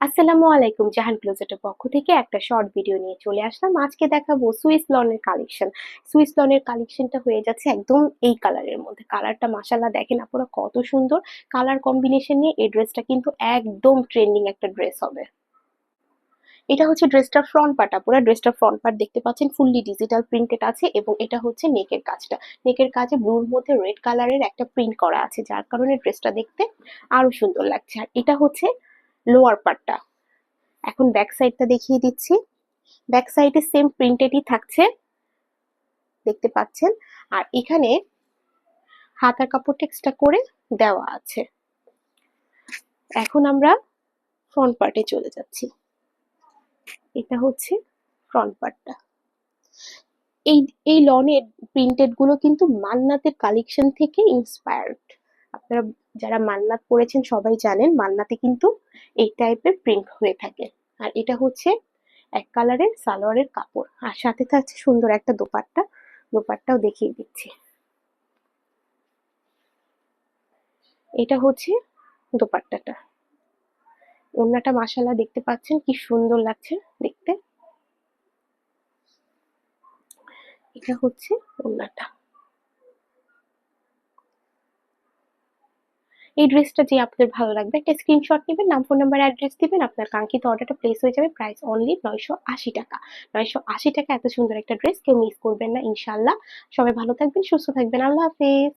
আসসালামু আলাইকুম, জাহান ক্লোজেটের পক্ষ থেকে একটা শর্ট ভিডিও নিয়ে চলে আসলাম। আজকে দেখাবো সুইস লনের কালেকশন। সুইস লনের কালেকশনটা হয়ে যাচ্ছে একদম এই কালারের মধ্যে। কালারটা মাশাআল্লাহ দেখেন আপনারা কত সুন্দর কালার কম্বিনেশন নিয়ে এই ড্রেসটা কিন্তু একদম ট্রেন্ডিং একটা ড্রেস হবে। এটা হচ্ছে ড্রেসটার ফ্রন্ট পার্ট। পুরো ড্রেসটার ফ্রন্ট পার্ট দেখতে পাচ্ছেন ফুললি ডিজিটাল প্রিন্টেড আছে এবং এটা হচ্ছে নেকের কাজটা। নেকের কাজে ব্লুর মধ্যে রেড কালারের একটা প্রিন্ট করা আছে, যার কারণে ড্রেসটা দেখতে আরো সুন্দর লাগছে। আর এটা হচ্ছে লোয়ার পার্টটা। এখন ব্যাক সাইডটা দেখিয়ে দিচ্ছি। ব্যাক সাইডে সেম প্রিন্টেডই থাকছে, দেখতে পাচ্ছেন। আর এখানে হাতার কাপড় এক্সট্রা করে দেওয়া আছে। এখন আমরা ফ্রন্ট পার্টে চলে যাচ্ছি। এটা হচ্ছে ফ্রন্ট পার্টটা। এই এই লনের প্রিন্টেড গুলো কিন্তু মান্নাতের কালেকশন থেকে ইন্সপায়ার্ড। আপনারা যারা মান্নাত পড়েছেন সবাই জানেন মান্নাতে কিন্তু এই টাইপের প্রিন্ট হয়ে থাকে। আর এটা হচ্ছে এক কালারের সালোয়ারের কাপড়, আর সাথে থাকছে সুন্দর একটা দোপাট্টা। দোপাট্টাও দেখিয়ে দিচ্ছি। এটা হচ্ছে দোপাট্টাটা। ওড়নাটা মাশাআল্লাহ দেখতে পাচ্ছেন কি সুন্দর লাগছে দেখতে। এটা হচ্ছে ওড়নাটা। এই ড্রেসটা যে আপনাদের ভালো লাগবে একটা স্ক্রিনশট নেবেন, নাম ফোন নাম্বার অ্যাড্রেস দিবেন, আপনার কাঙ্ক্ষিত অর্ডারটা প্লেস হয়ে যাবে। প্রাইস অনলি 980 টাকা। 980 টাকা এত সুন্দর একটা ড্রেস কেউ মিস করবেন না ইনশাআল্লাহ। সবাই ভালো থাকবেন, সুস্থ থাকবেন। আল্লাহ হাফেজ।